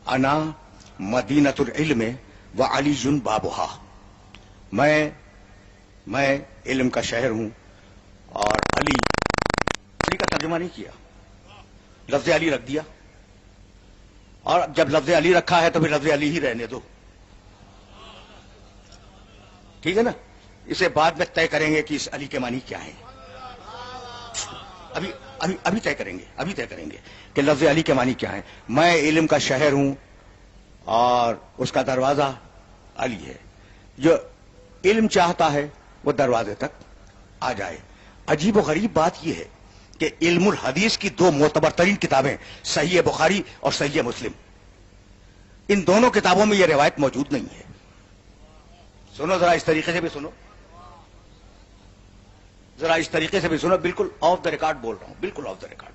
انا مدینۃ العلم و علی بابھا، میں علم کا شہر ہوں اور علی کا ترجمہ نہیں کیا، لفظ علی رکھ دیا، اور جب لفظ علی رکھا ہے تو پھر لفظ علی ہی رہنے دو، ٹھیک ہے نا؟ اسے بعد میں طے کریں گے کہ اس علی کے معنی کیا ہیں، ابھی طے کریں گے کہ لفظ علی کے معنی کیا ہیں۔ میں علم کا شہر ہوں اور اس کا دروازہ علی ہے، جو علم چاہتا ہے وہ دروازے تک آ جائے۔ عجیب و غریب بات یہ ہے کہ علم الحدیث کی دو معتبر ترین کتابیں صحیح بخاری اور صحیح مسلم، ان دونوں کتابوں میں یہ روایت موجود نہیں ہے۔ سنو ذرا اس طریقے سے بھی سنو، بالکل آف دا ریکارڈ بول رہا ہوں، بالکل آف دا ریکارڈ۔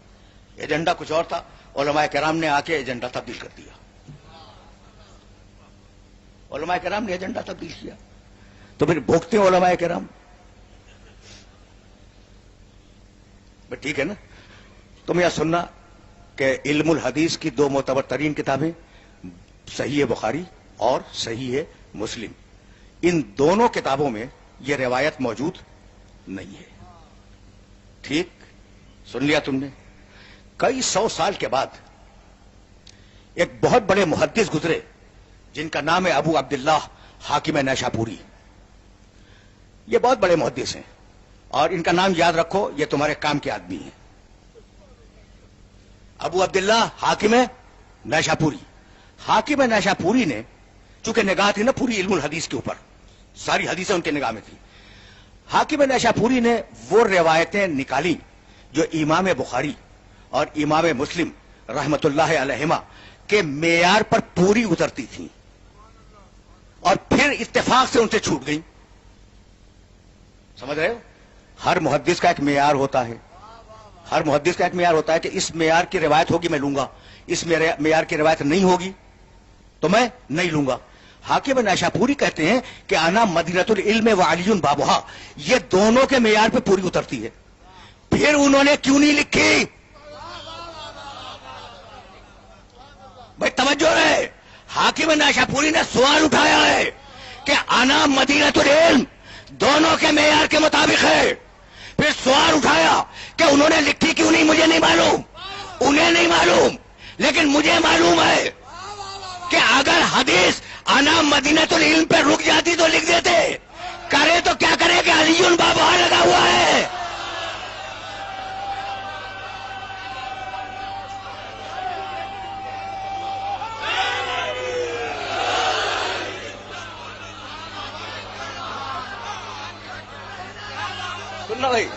ایجنڈا کچھ اور تھا، علماء کرام نے آ کے ایجنڈا تبدیل کر دیا، علماء کرام نے ایجنڈا تبدیل کیا، تو پھر بھوگتے ہیں علماء کرام، ٹھیک ہے نا؟ تم یہ سننا کہ علم الحدیث کی دو معتبر ترین کتابیں صحیح بخاری اور صحیح مسلم، ان دونوں کتابوں میں یہ روایت موجود نہیں ہے، ٹھیک؟ سن لیا تم نے؟ کئی سو سال کے بعد ایک بہت بڑے محدث گزرے جن کا نام ہے ابو عبداللہ حاکم نیشاپوری۔ یہ بہت بڑے محدث ہیں اور ان کا نام یاد رکھو، یہ تمہارے کام کے آدمی ہیں۔ ابو عبداللہ حاکم نیشاپوری۔ حاکم نیشاپوری نے چونکہ نگاہ تھی نا پوری علم الحدیث کے اوپر، ساری حدیثیں ان کے نگاہ میں تھی، حاکم نیشاپوری نے وہ روایتیں نکالی جو امام بخاری اور امام مسلم رحمت اللہ علیہما کے معیار پر پوری اترتی تھیں، اور پھر اتفاق سے ان سے چھوٹ گئیں۔ سمجھ رہے ہو؟ ہر محدث کا ایک معیار ہوتا ہے، ہر محدث کا ایک معیار ہوتا ہے کہ اس معیار کی روایت ہوگی میں لوں گا، اس معیار کی روایت نہیں ہوگی تو میں نہیں لوں گا۔ حاکم نیشاپوری کہتے ہیں کہ انا مدینۃ العلم و علی بابھا، یہ دونوں کے معیار پہ پوری اترتی ہے۔ پھر انہوں نے کیوں نہیں لکھی؟ بھائی توجہ رہے، حاکم نیشاپوری نے سوال اٹھایا ہے کہ انا مدینۃ العلم دونوں کے معیار کے مطابق ہے، پھر سوال اٹھایا کہ انہوں نے لکھی کیوں نہیں؟ مجھے نہیں معلوم، انہیں نہیں معلوم، لیکن مجھے معلوم ہے کہ اگر حدیث انا مدینۃ العلم پہ رک جاتی تو لکھ دیتے، کرے تو کیا کرے کہ علی بابھا لگا ہوا ہے۔ سننا بھائی،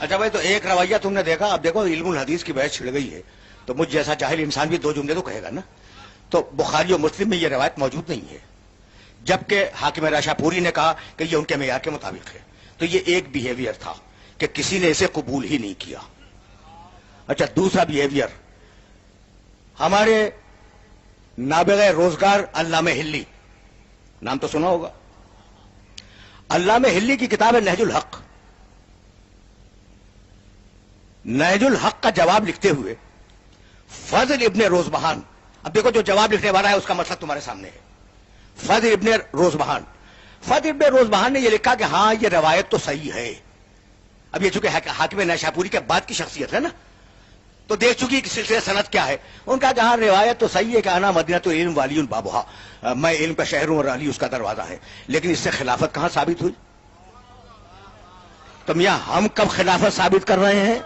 اچھا بھائی، تو ایک رویہ تم نے دیکھا، اب دیکھو علم الحدیث کی بحث چھڑ گئی ہے تو مجھ جیسا جاہل انسان بھی دو جملے تو کہے گا نا۔ تو بخاری و مسلم میں یہ روایت موجود نہیں ہے، جبکہ حاکم نیشاپوری نے کہا کہ یہ ان کے معیار کے مطابق ہے، تو یہ ایک بیہیویئر تھا کہ کسی نے اسے قبول ہی نہیں کیا۔ اچھا، دوسرا بیہیویئر، ہمارے نابغہ روزگار علامہ حلی، نام تو سنا ہوگا، علامہ حلی کی کتاب ہے نہج الحق۔ نہج الحق کا جواب لکھتے ہوئے فضل ابن روزبہان، اب دیکھو جو جواب لکھنے والا ہے اس کا مطلب تمہارے سامنے ہے، فضل ابن روزبہان نے یہ لکھا کہ ہاں یہ روایت تو صحیح ہے۔ اب یہ چونکہ حاکم نیشاپوری کے بعد کی شخصیت ہے نا، تو دیکھ چکی کہ سلسلہ سند کیا ہے، ان کا کہا روایت تو صحیح ہے کہ انا مدینۃ العلم و علی بابھا، میں علم کا شہر ہوں اور علی اس کا دروازہ ہے، لیکن اس سے خلافت کہاں ثابت ہوئی؟ تو میاں ہم کب خلافت ثابت کر رہے ہیں؟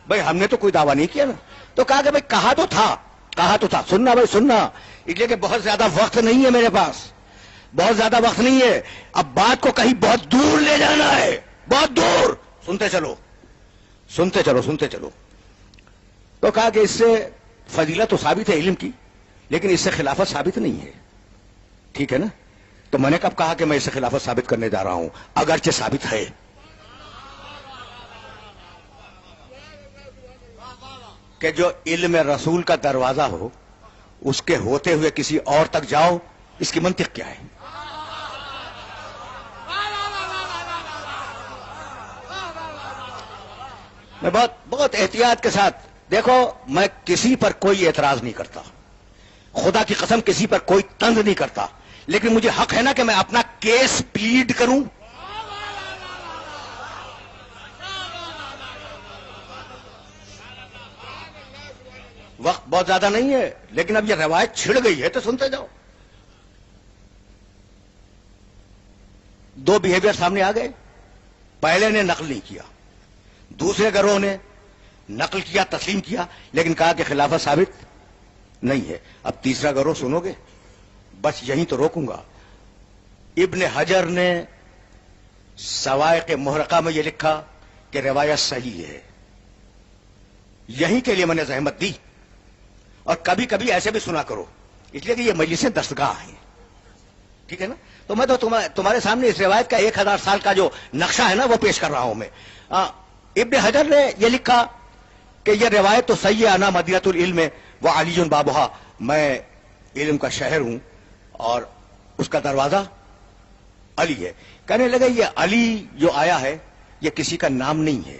بھائی ہم نے تو کوئی دعویٰ نہیں کیا نا، تو کہا کہ بھائی کہا تو تھا، سننا بھائی سننا، اس لیے کہ بہت زیادہ وقت نہیں ہے میرے پاس، بہت زیادہ وقت نہیں ہے، اب بات کو کہیں بہت دور لے جانا ہے، بہت دور، سنتے چلو۔ تو کہا کہ اس سے فضیلت تو ثابت ہے علم کی، لیکن اس سے خلافت ثابت نہیں ہے، ٹھیک ہے نا؟ تو میں نے کب کہا کہ میں اس سے خلافت ثابت کرنے جا رہا ہوں؟ اگرچہ ثابت ہے کہ جو علم رسول کا دروازہ ہو اس کے ہوتے ہوئے کسی اور تک جاؤ، اس کی منطق کیا ہے؟ میں بہت احتیاط کے ساتھ، دیکھو میں کسی پر کوئی اعتراض نہیں کرتا، خدا کی قسم کسی پر کوئی طنز نہیں کرتا، لیکن مجھے حق ہے نا کہ میں اپنا کیس پلیڈ کروں۔ وقت بہت زیادہ نہیں ہے، لیکن اب یہ روایت چھڑ گئی ہے تو سنتے جاؤ۔ دو بیہیویئر سامنے آ گئے، پہلے نے نقل نہیں کیا، دوسرے گروہ نے نقل کیا، تسلیم کیا، لیکن کہا کہ خلافت ثابت نہیں ہے۔ اب تیسرا گروہ سنو گے؟ بس یہیں تو روکوں گا۔ ابن حجر نے سوائق محرقہ میں یہ لکھا کہ روایت صحیح ہے، یہیں کے لیے میں نے زحمت دی، اور کبھی کبھی ایسے بھی سنا کرو، اس لیے کہ یہ مجلسیں دستگاہ ہیں، ٹھیک ہے نا؟ تو میں تو تمہارے سامنے اس روایت کا 1000 سال کا جو نقشہ ہے نا وہ پیش کر رہا ہوں میں۔ ابن حجر نے یہ لکھا کہ یہ روایت تو صحیح ہے، انا مدینۃ العلم وعلی بابھا، میں علم کا شہر ہوں اور اس کا دروازہ علی ہے۔ کہنے لگے یہ علی جو آیا ہے یہ کسی کا نام نہیں ہے۔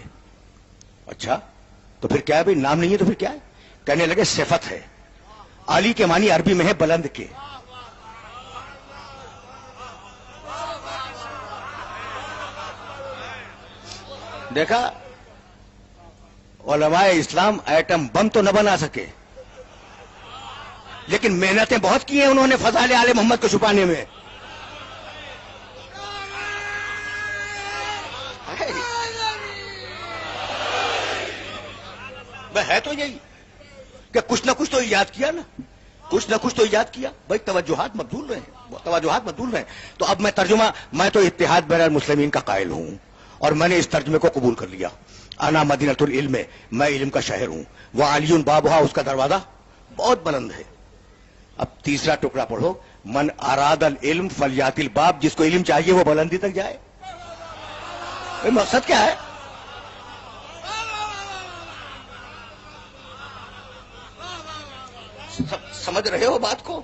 اچھا تو پھر کیا ہے بھائی؟ نام نہیں ہے تو پھر کیا ہے؟ کہنے لگے صفت ہے۔ علی کے معنی عربی میں ہے بلند کے۔ دیکھا، علماء اسلام ایٹم بم تو نہ بنا سکے، لیکن محنتیں بہت کی ہیں انہوں نے فضائل آل محمد کو چھپانے میں۔ ہے تو یہی کہ کچھ نہ کچھ تو ایجاد کیا نا، کچھ نہ کچھ تو ایجاد کیا بھائی۔ توجہات مبذول رہے ہیں، توجہات مبذول رہے ہیں۔ تو اب میں تو اتحاد بین المسلمین کا قائل ہوں، اور میں نے اس ترجمے کو قبول کر لیا۔ انا مدینۃ العلم، میں علم کا شہر ہوں، وعلی بابھا، اس کا دروازہ بہت بلند ہے۔ اب تیسرا ٹکڑا پڑھو، من اراد العلم فلیات الباب، جس کو علم چاہیے وہ بلندی تک جائے۔ مقصد کیا ہے؟ سمجھ رہے ہو بات کو؟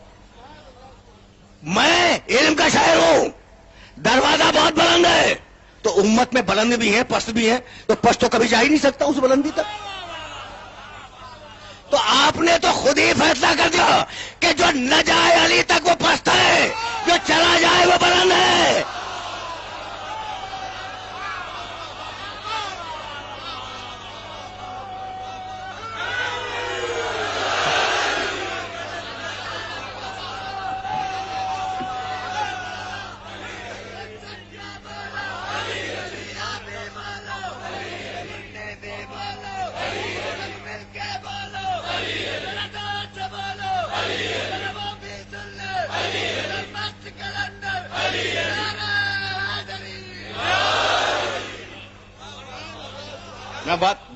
میں علم کا شاعر ہوں، دروازہ بہت بلند ہے، تو امت میں بلند بھی ہیں پست بھی ہیں، تو پست تو کبھی جا ہی نہیں سکتا اس بلندی تک۔ تو آپ نے تو خود ہی فیصلہ کر دیا کہ جو نہ جائے علی تک وہ پست ہے، جو چلا جائے وہ بلند ہے۔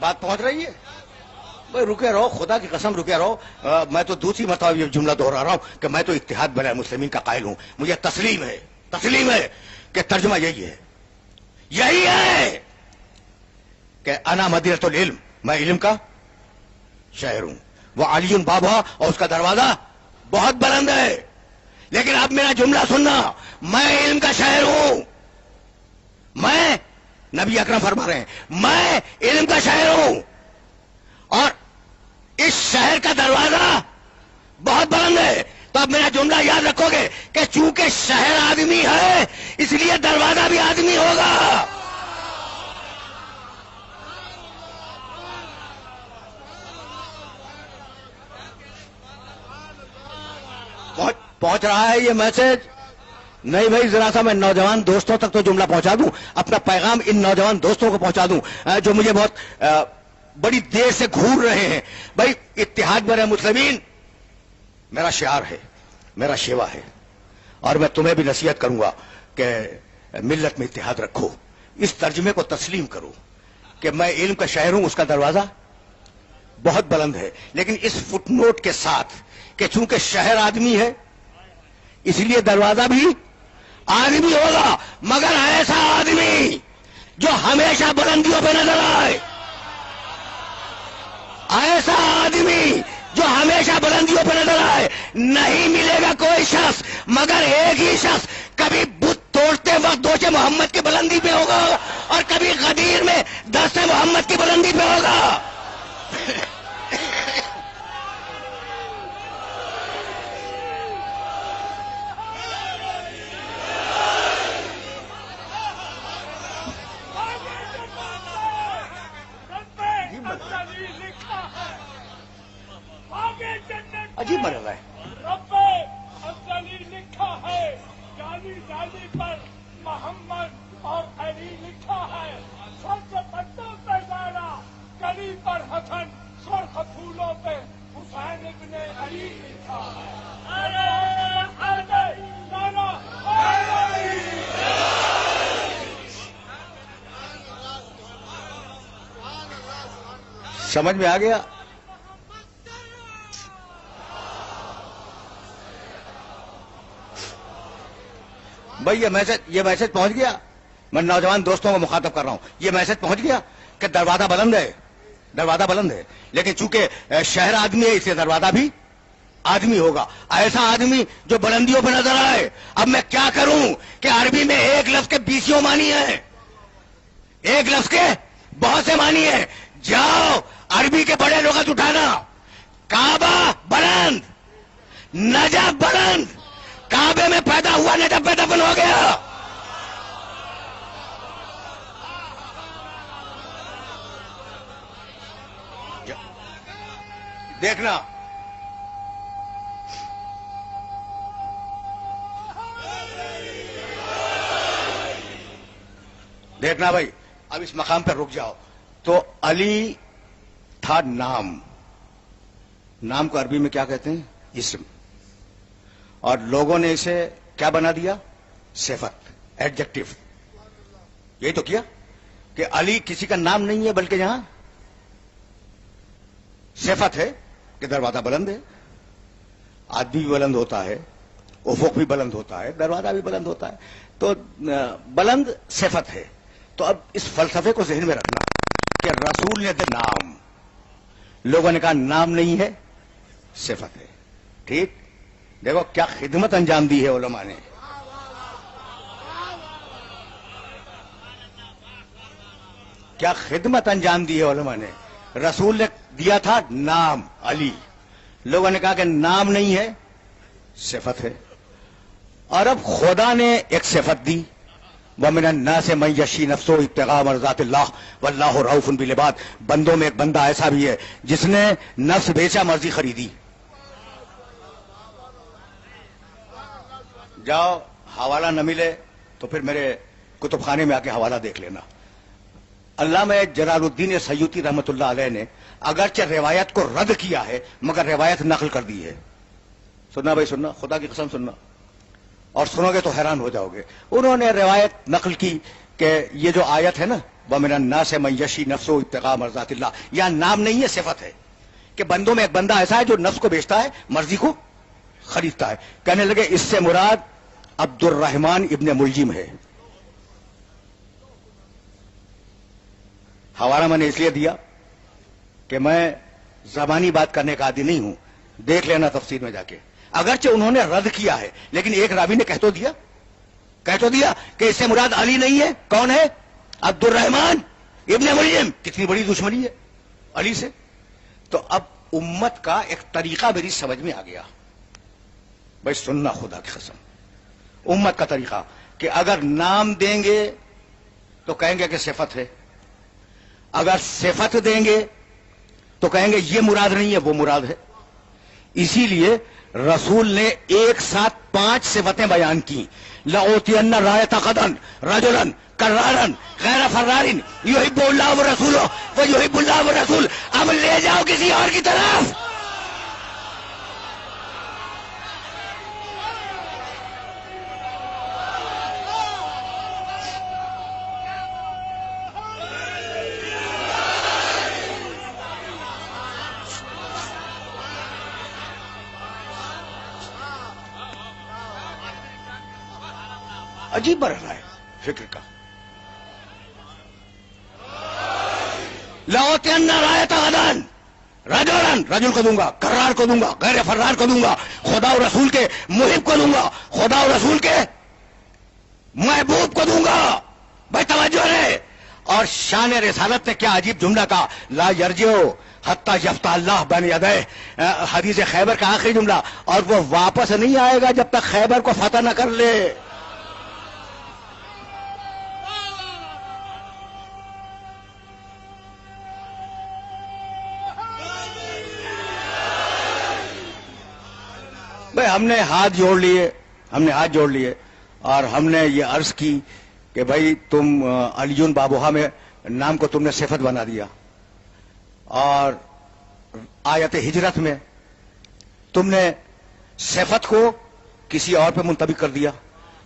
بات پہنچ رہی ہے بھائی؟ رکے رہو، خدا کی قسم رکے رہو۔ میں تو دوسری مرتبہ یہ جملہ دوہرا رہا ہوں کہ میں تو اتحاد بین المسلمین کا قائل ہوں۔ مجھے تسلیم ہے کہ ترجمہ یہی ہے کہ انا مدینۃ العلم، میں علم کا شہر ہوں، وہ علی بابھا، اور اس کا دروازہ بہت بلند ہے۔ لیکن اب میرا جملہ سننا، میں علم کا شہر ہوں، میں نبی اکرم فرما رہے ہیں میں علم کا شہر ہوں، اور اس شہر کا دروازہ بہت بلند ہے۔ تو اب میرا جملہ یاد رکھو گے کہ چونکہ شہر آدمی ہے اس لیے دروازہ بھی آدمی ہوگا۔ پہنچ رہا ہے یہ میسج؟ نہیں بھائی، ذرا سا میں نوجوان دوستوں تک تو جملہ پہنچا دوں، اپنا پیغام ان نوجوان دوستوں کو پہنچا دوں جو مجھے بہت بڑی دیر سے گھور رہے ہیں۔ بھائی اتحاد بین المسلمین میرا شعار ہے، میرا شیوا ہے، اور میں تمہیں بھی نصیحت کروں گا کہ ملت میں اتحاد رکھو، اس ترجمے کو تسلیم کرو کہ میں علم کا شہر ہوں، اس کا دروازہ بہت بلند ہے، لیکن اس فٹ نوٹ کے ساتھ کہ چونکہ شہر آدمی ہے اس لیے دروازہ بھی آدمی ہوگا، مگر ایسا آدمی جو ہمیشہ بلندیوں پہ نظر آئے، ایسا آدمی جو ہمیشہ بلندیوں پہ نظر آئے نہیں ملے گا کوئی شخص، مگر ایک ہی شخص کبھی بت توڑتے وقت دوش محمد کی بلندی پہ ہوگا اور کبھی غدیر میں دست محمد کی بلندی پہ ہوگا۔ عجیب بن رہا ہے۔ رب افضلی لکھا ہے، جالی جالی پر محمد اور علی لکھا ہے، سر سے پتوں پہ زارا، گلی پر حسن، سرخ پھولوں پہ حسین ابن علی لکھا ہے۔ سمجھ میں آ گیا؟ بھائی یہ میسج پہنچ گیا؟ میں نوجوان دوستوں کو مخاطب کر رہا ہوں، یہ میسج پہنچ گیا کہ دروازہ بلند ہے، دروازہ بلند ہے، لیکن چونکہ شہر آدمی ہے اس لیے دروازہ بھی آدمی ہوگا، ایسا آدمی جو بلندیوں پہ نظر آئے۔ اب میں کیا کروں کہ عربی میں ایک لفظ کے 20 معنی ہیں، ایک لفظ کے بہت سے معنی ہیں۔ جاؤ عربی کے بڑے لغت اٹھانا، کعبہ بلند، نجف بلند، کعبے میں پیدا ہوا نجف پہ دفن ہو گیا۔ دیکھنا دیکھنا بھائی، اب اس مقام پہ رک جاؤ۔ تو علی تھا نام، نام کو عربی میں کیا کہتے ہیں؟ اسم، اور لوگوں نے اسے کیا بنا دیا؟ صفت، ایڈجیکٹو۔ یہی تو کیا کہ علی کسی کا نام نہیں ہے بلکہ یہاں صفت ہے کہ دروازہ بلند ہے، آدمی بھی بلند ہوتا ہے، افق بھی بلند ہوتا ہے، دروازہ بھی بلند ہوتا ہے، تو بلند صفت ہے۔ تو اب اس فلسفے کو ذہن میں رکھنا کہ رسول نے نام، لوگوں نے کہا نام نہیں ہے صفت ہے۔ ٹھیک، دیکھو کیا خدمت انجام دی ہے علماء نے۔ کیا خدمت انجام دی ہے علماء نے۔ رسول نے دیا تھا نام علی، لوگوں نے کہا کہ نام نہیں ہے صفت ہے، اور اب خدا نے ایک صفت دی، وَمِنَ النَّاسِ مَن يَشْرِي نَفْسَهُ ابْتِغَاءَ مَرْضَاتِ اللَّهِ وَاللَّهُ رَءُوفٌ بِالْعِبَادِ۔ بندوں میں ایک بندہ ایسا بھی ہے جس نے نفس بیچا، مرضی خریدی۔ جاؤ حوالہ نہ ملے تو پھر میرے کتب خانے میں آ کے حوالہ دیکھ لینا۔ علامہ جلال الدین سیوطی رحمۃ اللہ علیہ نے اگرچہ روایت کو رد کیا ہے مگر روایت نقل کر دی ہے۔ سننا بھائی سننا، خدا کی قسم سننا، اور سنو گے تو حیران ہو جاؤ گے۔ انہوں نے روایت نقل کی کہ یہ جو آیت ہے نا، وَمِنَ النَّاسِ مَن يَشْرِي نَفْسَهُ ابْتِغَاءَ مَرْضَاتِ اللَّهِ، یہاں نام نہیں ہے صفت ہے کہ بندوں میں ایک بندہ ایسا ہے جو نفس کو بیچتا ہے، مرضی کو خریدتا ہے۔ کہنے لگے اس سے مراد عبد الرحمن ابن ملجم ہے۔ حوالہ میں نے اس لیے دیا کہ میں زبانی بات کرنے کا عادی نہیں ہوں، دیکھ لینا تفسیر میں جا کے۔ اگرچہ انہوں نے رد کیا ہے لیکن ایک راوی نے کہہ تو دیا کہ اس سے مراد علی نہیں ہے۔ کون ہے؟ عبد الرحمن ابن ملجم۔ کتنی بڑی دشمنی ہے علی سے۔ تو اب امت کا ایک طریقہ میری سمجھ میں آ گیا۔ بھائی سننا خدا کی قسم، امت کا طریقہ کہ اگر نام دیں گے تو کہیں گے کہ صفت ہے، اگر صفت دیں گے تو کہیں گے یہ مراد نہیں ہے وہ مراد ہے۔ اسی لیے رسول نے ایک ساتھ 5 صفتیں بیان کی۔ لَأُوتِيَنَّ رَایَةَ غَدًا رَجُلًا كَرَّارًا غَیْرَ فَرَّارٍ يُحِبُّ اللَّهُ وَرَسُولُهُ وَيُحِبُّ اللَّهُ وَالرَّسُولُ۔ اب لے جاؤ کسی اور کی طرف۔ عجیب مرحلہ ہے فکر کا. لأوتین رایت غدن رجلن، رجل کو دوں گا، کرار کو دوں گا، غیر فرار کو دوں گا، خدا و رسول کے محب کو دوں گا، خدا و رسول کے محبوب کو دوں گا. بھائی توجہ ہے. اور شان رسالت نے کیا عجیب جملہ کہا، لا یرجعو حتی یفتح اللہ بین یدیہ، حدیث خیبر کا آخری جملہ، اور وہ واپس نہیں آئے گا جب تک خیبر کو فتح نہ کر لے. بھائی ہم نے ہاتھ جوڑ لیے اور ہم نے یہ عرض کی کہ بھائی تم علیون بابوہا میں نام کو تم نے صفت بنا دیا، اور آیت ہجرت میں تم نے صفت کو کسی اور پہ منطبق کر دیا،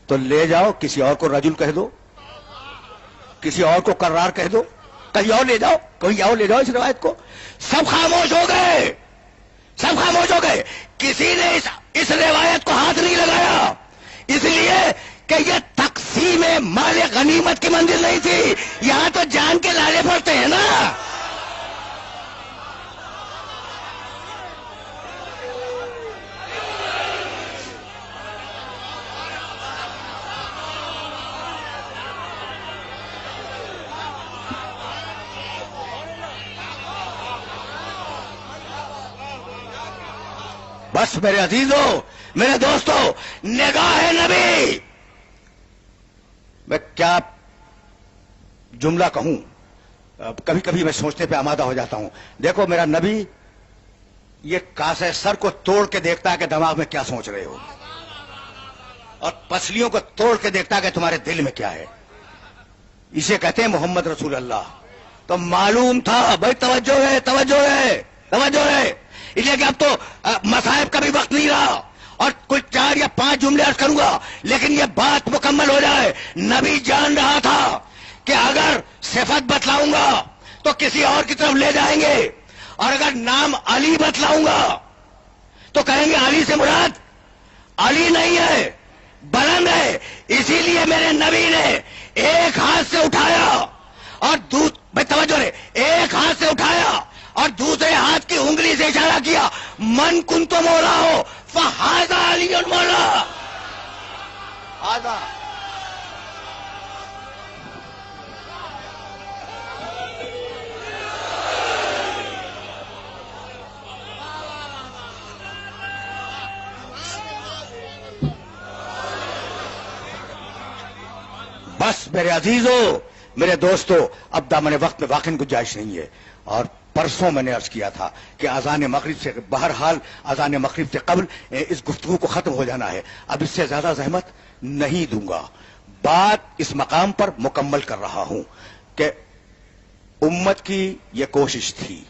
تو لے جاؤ کسی اور کو رجل کہہ دو، کسی اور کو کرار کہہ دو، کہیں اور لے جاؤ اس روایت کو. سب خاموش ہو گئے، کسی نے اس روایت کو ہاتھ نہیں لگایا، اس لیے کہ یہ تقسیم مال غنیمت کی منزل نہیں تھی. یہاں تو جان کے لالے پڑتے ہیں نا. بس میرے عزیزوں، میرے دوستوں، نگاہ نبی، میں کیا جملہ کہوں، کبھی کبھی میں سوچنے پہ آمادہ ہو جاتا ہوں. دیکھو میرا نبی یہ کاسے سر کو توڑ کے دیکھتا ہے کہ دماغ میں کیا سوچ رہے ہو، اور پسلیوں کو توڑ کے دیکھتا ہے کہ تمہارے دل میں کیا ہے. اسے کہتے ہیں محمد رسول اللہ. تو معلوم تھا بھائی، توجہ ہے. اس لیے کہ اب تو مصائب کا بھی وقت نہیں رہا، اور کچھ 4 یا 5 جملے عرض کروں گا، لیکن یہ بات مکمل ہو جائے. نبی جان رہا تھا کہ اگر صفت بتلاؤں گا تو کسی اور کی طرف لے جائیں گے، اور اگر نام علی بتلاؤں گا تو کہیں گے علی سے مراد علی نہیں ہے، بلند ہے. اسی لیے میرے نبی نے ایک ہاتھ سے اٹھایا اور ایک ہاتھ سے اٹھایا اور دوسرے ہاتھ کی انگلی سے اشارہ کیا، من کنت مولا ہو فہذا علی مولا. آدھا بس میرے عزیزوں، میرے دوستوں، اب دامن وقت میں واقعی گنجائش نہیں ہے. اور پرسوں میں نے عرض کیا تھا کہ اذان مغرب سے، بہرحال اذان مغرب سے قبل اس گفتگو کو ختم ہو جانا ہے. اب اس سے زیادہ زحمت نہیں دوں گا. بات اس مقام پر مکمل کر رہا ہوں کہ امت کی یہ کوشش تھی،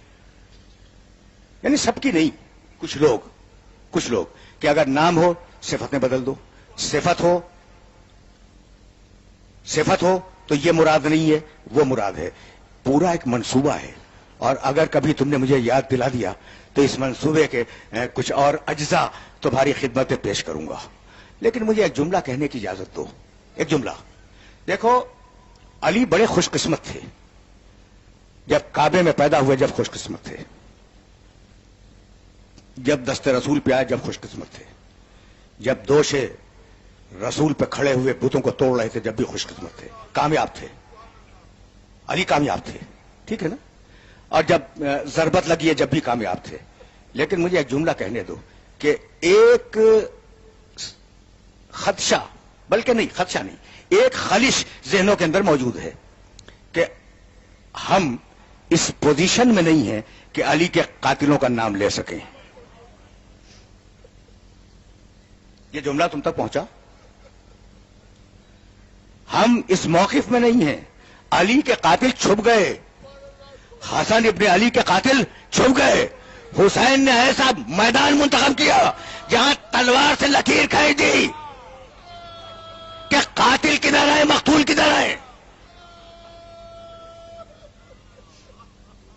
یعنی سب کی نہیں، کچھ لوگ کہ اگر نام ہو صفت میں بدل دو، صفت ہو تو یہ مراد نہیں ہے، وہ مراد ہے. پورا ایک منصوبہ ہے، اور اگر کبھی تم نے مجھے یاد دلا دیا تو اس منصوبے کے کچھ اور اجزاء تمہاری خدمت میں پیش کروں گا. لیکن مجھے ایک جملہ کہنے کی اجازت دو. ایک جملہ. دیکھو، علی بڑے خوش قسمت تھے. جب کعبے میں پیدا ہوئے جب خوش قسمت تھے، جب دست رسول پہ آئے جب خوش قسمت تھے، جب دوشے رسول پہ کھڑے ہوئے بتوں کو توڑ رہے تھے جب بھی خوش قسمت تھے، کامیاب تھے. علی کامیاب تھے، ٹھیک ہے نا؟ اور جب ضربت لگی ہے جب بھی کامیاب تھے. لیکن مجھے ایک جملہ کہنے دو کہ ایک خدشہ، بلکہ نہیں خدشہ نہیں، ایک خلش ذہنوں کے اندر موجود ہے کہ ہم اس پوزیشن میں نہیں ہیں کہ علی کے قاتلوں کا نام لے سکیں. یہ جملہ تم تک پہنچا؟ ہم اس موقف میں نہیں ہیں. علی کے قاتل چھپ گئے، حسن ابن علی کے قاتل چھپ گئے. حسین نے ایسا میدان منتخب کیا جہاں تلوار سے لکیر کھینچ دی کہ قاتل کدھر ہے، مقتول کدھر ہے.